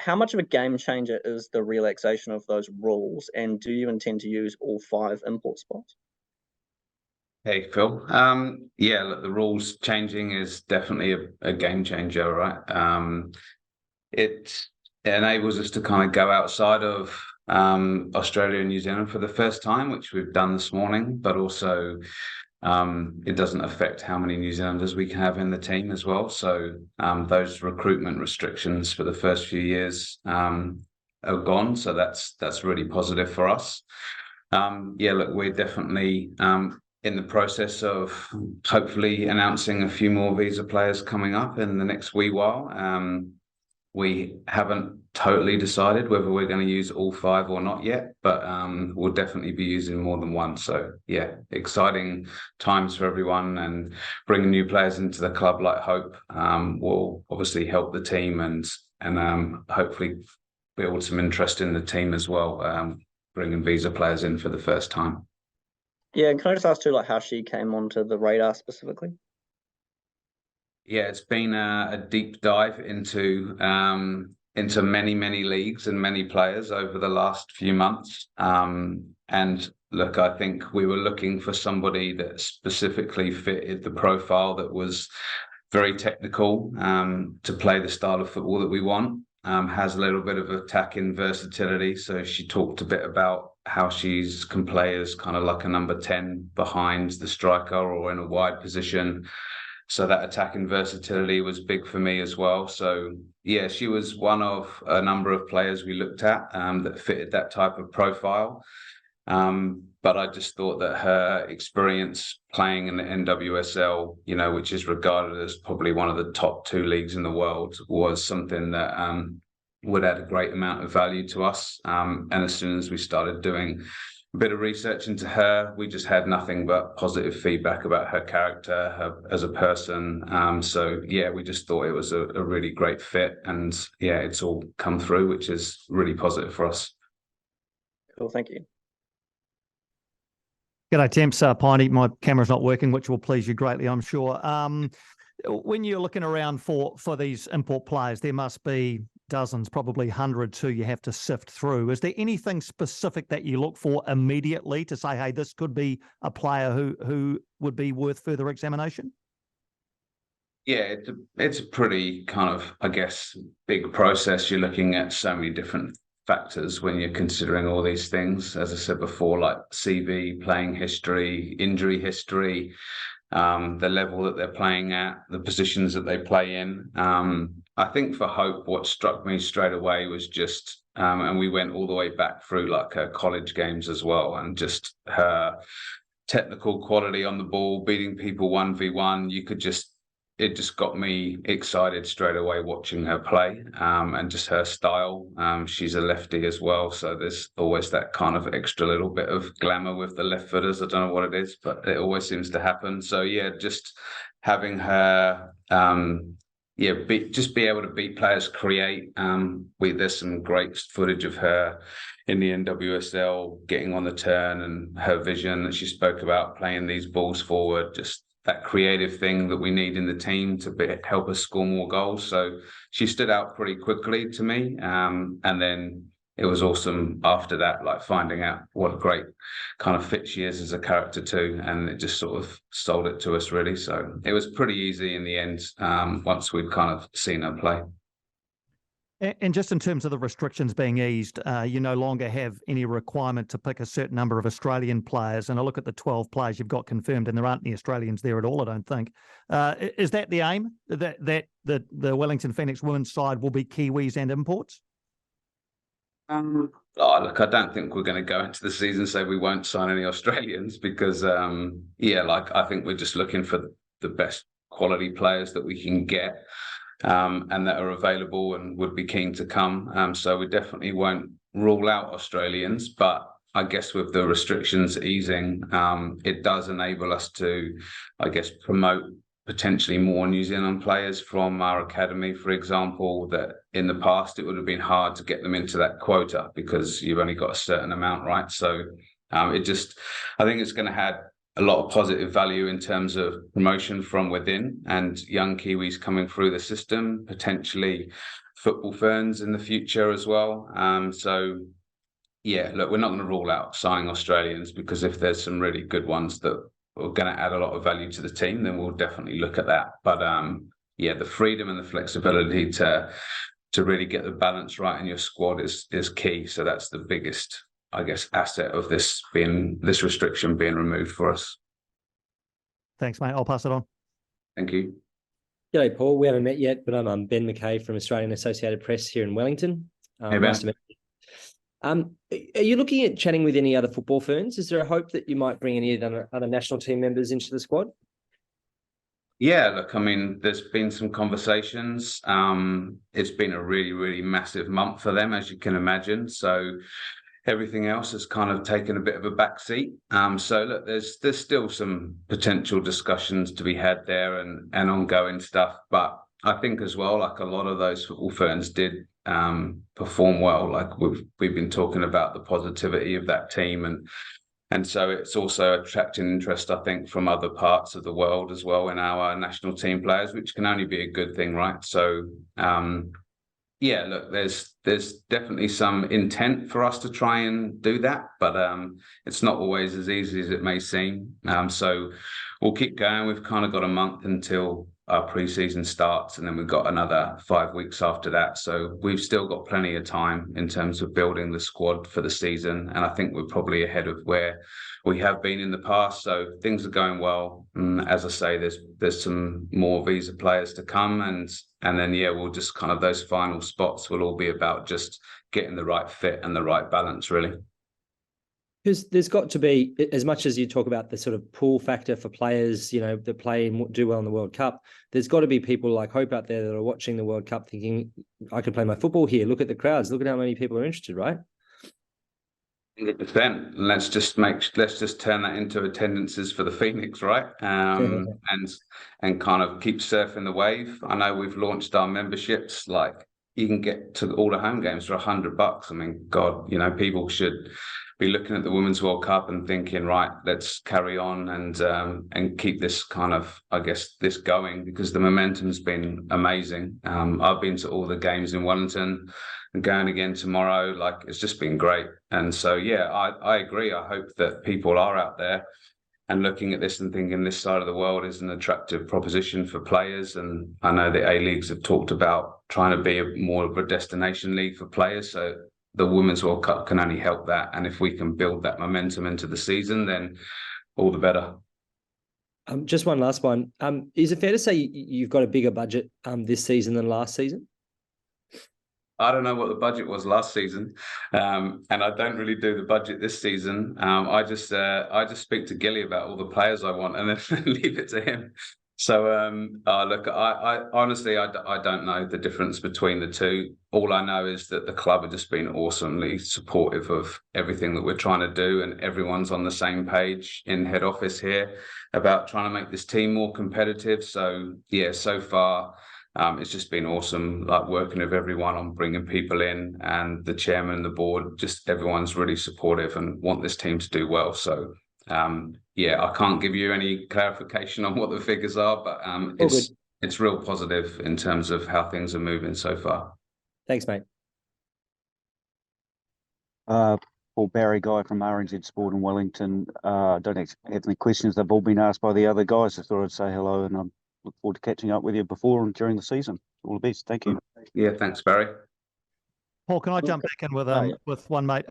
how much of a game changer is the relaxation of those rules, and do you intend to use all 5 import spots? Hey, Phil. Yeah, look, the rules changing is definitely a game changer, right? It enables us to kind of go outside of Australia and New Zealand for the first time, which we've done this morning, but also it doesn't affect how many New Zealanders we can have in the team as well. So those recruitment restrictions for the first few years are gone. So that's really positive for us. Yeah, look, we're definitely in the process of hopefully announcing a few more visa players coming up in the next wee while. We haven't totally decided whether we're going to use all 5 or not yet, but we'll definitely be using more than one. So yeah, exciting times for everyone, and bringing new players into the club like Hope will obviously help the team and hopefully build some interest in the team as well, bringing visa players in for the first time. Yeah, and can I just ask too, like, how she came onto the radar specifically? Yeah, it's been a deep dive into many leagues and many players over the last few months. And look, I think we were looking for somebody that specifically fitted the profile, that was very technical to play the style of football that we want. Has a little bit of attacking versatility. So she talked a bit about how she's can play as kind of like a number 10 behind the striker or in a wide position. So that attacking versatility was big for me as well. So yeah, she was one of a number of players we looked at that fitted that type of profile. But I just thought that her experience playing in the NWSL, which is regarded as probably one of the top 2 leagues in the world, was something that would add a great amount of value to us. And as soon as we started doing a bit of research into her, we just had nothing but positive feedback about her character, her as a person. So yeah, we just thought it was a really great fit, and yeah, it's all come through, which is really positive for us. Cool, thank you. G'day, Temps. Piney, my camera's not working, which will please you greatly, I'm sure. When you're looking around for these import players, there must be dozens, probably hundreds who you have to sift through. Is there anything specific that you look for immediately to say, hey, this could be a player who would be worth further examination? Yeah, it's a pretty kind of, I guess, big process. You're looking at so many different factors when you're considering all these things. As I said before, like CV, playing history, injury history, the level that they're playing at, the positions that they play in. I think for Hope, what struck me straight away was just, and we went all the way back through like her college games as well, and just her technical quality on the ball, beating people 1v1. It just got me excited straight away watching her play, and just her style. She's a lefty as well, so there's always that kind of extra little bit of glamour with the left footers. I don't know what it is, but it always seems to happen. So yeah, just having her, be able to beat players, create. There's some great footage of her in the NWSL getting on the turn, and her vision that she spoke about, playing these balls forward, just that creative thing that we need in the team to help us score more goals. So she stood out pretty quickly to me. And then it was awesome after that, like finding out what a great kind of fit she is as a character too. And it just sort of sold it to us really. So it was pretty easy in the end, once we'd kind of seen her play. And just in terms of the restrictions being eased, you no longer have any requirement to pick a certain number of Australian players. And I look at the 12 players you've got confirmed, and there aren't any Australians there at all, I don't think. Is that the aim, that the Wellington Phoenix women's side will be Kiwis and imports? Look, I don't think we're going to go into the season and say we won't sign any Australians, because, I think we're just looking for the best quality players that we can get. And that are available and would be keen to come. So we definitely won't rule out Australians, but I guess with the restrictions easing, it does enable us to, I guess, promote potentially more New Zealand players from our academy, for example, that in the past it would have been hard to get them into that quota because you've only got a certain amount, right? So I think it's going to have a lot of positive value in terms of promotion from within and young Kiwis coming through the system, potentially football ferns in the future as well. So yeah, look, we're not going to rule out signing Australians, because if there's some really good ones that are going to add a lot of value to the team, then we'll definitely look at that. But yeah, the freedom and the flexibility to really get the balance right in your squad is key. So that's the biggest, I guess, asset of this restriction being removed for us. Thanks, mate. I'll pass it on. Thank you. G'day, Paul. We haven't met yet, but I'm Ben McKay from Australian Associated Press here in Wellington. Hey, Ben. Nice to meet you. Are you looking at chatting with any other football ferns? Is there a hope that you might bring any other national team members into the squad? Yeah, look, I mean, there's been some conversations. It's been a really, really massive month for them, as you can imagine. So everything else has kind of taken a bit of a backseat. So look, there's still some potential discussions to be had there and ongoing stuff. But I think as well, like a lot of those football ferns did perform well. Like we've been talking about the positivity of that team, and so it's also attracting interest, I think, from other parts of the world as well in our national team players, which can only be a good thing, right? So yeah, look, there's definitely some intent for us to try and do that, but it's not always as easy as it may seem. So we'll keep going. We've kind of got a month until our pre-season starts, and then we've got another 5 weeks after that. So we've still got plenty of time in terms of building the squad for the season, and I think we're probably ahead of where we have been in the past. So things are going well. As I say, there's some more visa players to come, and then yeah, we'll just kind of, those final spots will all be about just getting the right fit and the right balance, really. Because there's got to be, as much as you talk about the sort of pull factor for players, you know, that play and do well in the World Cup, there's got to be people like Hope out there that are watching the World Cup thinking, I could play my football here. Look at the crowds. Look at how many people are interested, right? 100%. Let's just turn that into attendances for the Phoenix, right? And kind of keep surfing the wave. I know we've launched our memberships. Like, you can get to all the home games for $100. I mean, God, you know, people should be looking at the Women's World Cup and thinking, right, let's carry on and keep this kind of, I guess, this going, because the momentum's been amazing. I've been to all the games in Wellington and going again tomorrow. Like, it's just been great. And so, yeah, I agree. I hope that people are out there and looking at this and thinking this side of the world is an attractive proposition for players. And I know the A-Leagues have talked about trying to be more of a destination league for players. So the Women's World Cup can only help that. And if we can build that momentum into the season, then all the better. Just one last one. Is it fair to say you've got a bigger budget this season than last season? I don't know what the budget was last season, and I don't really do the budget this season. I just speak to Gilly about all the players I want, and then leave it to him. So look, I honestly I don't know the difference between the two. All I know is that the club have just been awesomely supportive of everything that we're trying to do, and everyone's on the same page in head office here about trying to make this team more competitive. So yeah, so far. It's just been awesome, like working with everyone on bringing people in, and the chairman and the board, just everyone's really supportive and want this team to do well. So, yeah, I can't give you any clarification on what the figures are, but it's real positive in terms of how things are moving so far. Thanks, mate. Paul Barry, guy from RNZ Sport in Wellington. Don't have any questions. They've all been asked by the other guys. I thought I'd say hello, and I'm look forward to catching up with you before and during the season. All the best. Thank you. Yeah, thanks, Barry. Paul, can I jump back in with one, mate?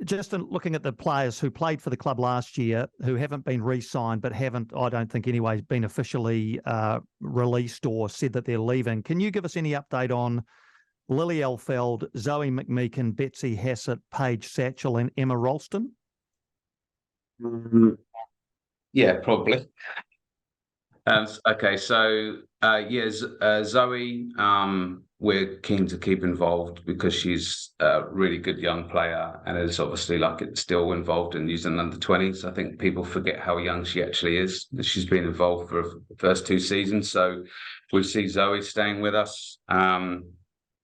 Just in looking at the players who played for the club last year, who haven't been re-signed, but haven't, I don't think anyway, been officially released or said that they're leaving. Can you give us any update on Lily Elfeld, Zoe McMeekin, Betsy Hassett, Paige Satchel, and Emma Ralston? Yeah, probably. Okay, so Zoe, we're keen to keep involved because she's a really good young player and is obviously still involved in New Zealand under-20s. I think people forget how young she actually is. She's been involved for the first 2 seasons, so we see Zoe staying with us.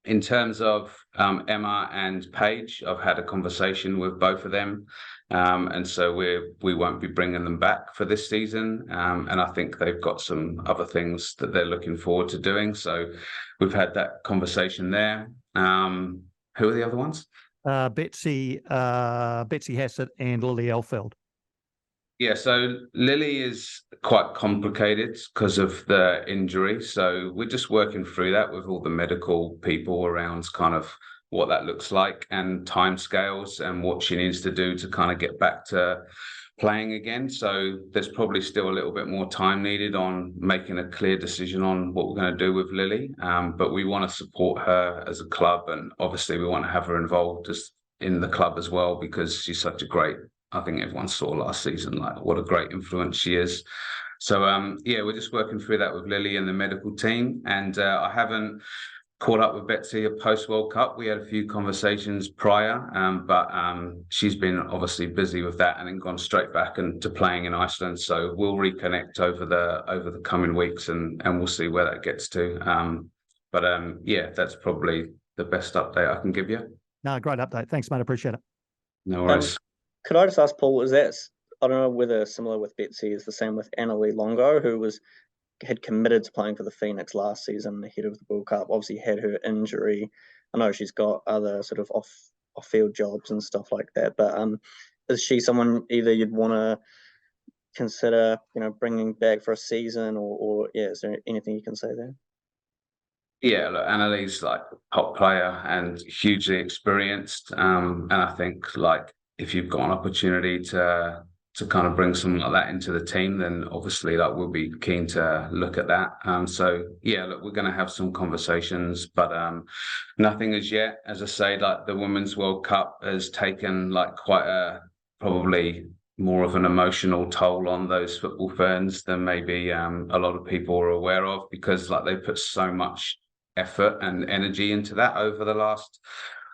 In terms of Emma and Paige, I've had a conversation with both of them. And so we won't be bringing them back for this season. And I think they've got some other things that they're looking forward to doing. So we've had that conversation there. Who are the other ones? Betsy Hassett and Lily Elfeld. Yeah, so Lily is quite complicated because of the injury. So we're just working through that with all the medical people around kind of what that looks like and timescales and what she needs to do to kind of get back to playing again. So there's probably still a little bit more time needed on making a clear decision on what we're going to do with Lily. But we want to support her as a club, and obviously we want to have her involved in the club as well, because she's such a great, I think everyone saw last season, like what a great influence she is. So yeah, we're just working through that with Lily and the medical team. And I haven't caught up with Betsy post World Cup. We had a few conversations prior, but she's been obviously busy with that and then gone straight back into playing in Iceland. So we'll reconnect over the coming weeks, and we'll see where that gets to. But yeah, that's probably the best update I can give you. No, great update. Thanks, mate. Appreciate it. No worries. Could I just ask, Paul, is that, I don't know whether similar with Betsy is the same with ALeague Longo, who had committed to playing for the Phoenix last season ahead of the World Cup, obviously had her injury. I know she's got other sort of off-field jobs and stuff like that, but is she someone either you'd want to consider, bringing back for a season, or yeah, is there anything you can say there? Yeah, look, ALeague's like a top player and hugely experienced. And I think like if you've got an opportunity to kind of bring someone like that into the team, then obviously like we'll be keen to look at that. So yeah, look, we're going to have some conversations, but nothing as yet. As I say, like the Women's World Cup has taken like quite probably more of an emotional toll on those football fans than maybe a lot of people are aware of, because like they put so much effort and energy into that over the last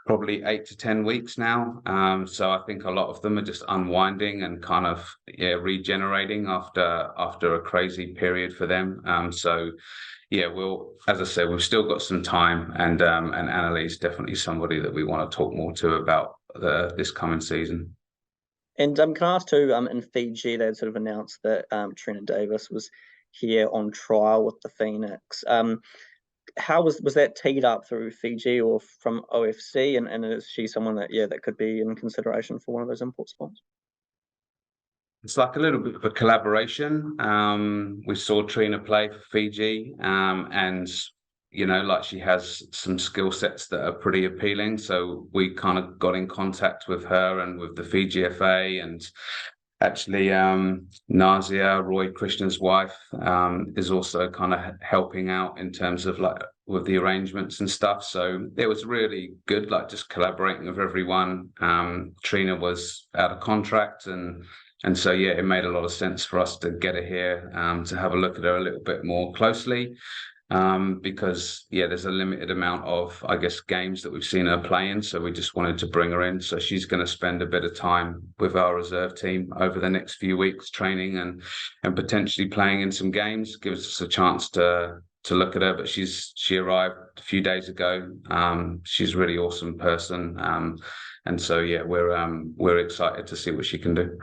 probably 8 to 10 weeks now. So I think a lot of them are just unwinding and kind of regenerating after a crazy period for them. So yeah, as I said, we've still got some time, and ALeague is definitely somebody that we want to talk more to about this coming season. And can I ask too, in Fiji, they'd sort of announced that Trina Davis was here on trial with the Phoenix. How was that teed up through Fiji or from OFC? And is she someone that could be in consideration for one of those import spots? It's like a little bit of a collaboration. We saw Trina play for Fiji, and like she has some skill sets that are pretty appealing. So we kind of got in contact with her and with the Fiji FA, and actually Nazia, Roy Krishna's wife, is also kind of helping out in terms of like with the arrangements and stuff. So it was really good, like just collaborating with everyone. Trina was out of contract, and so yeah, it made a lot of sense for us to get her here, to have a look at her a little bit more closely. Because there's a limited amount of, I guess, games that we've seen her playing, so we just wanted to bring her in. So she's going to spend a bit of time with our reserve team over the next few weeks, training and potentially playing in some games. Gives us a chance to look at her. But she arrived a few days ago. She's a really awesome person, and so yeah, we're excited to see what she can do.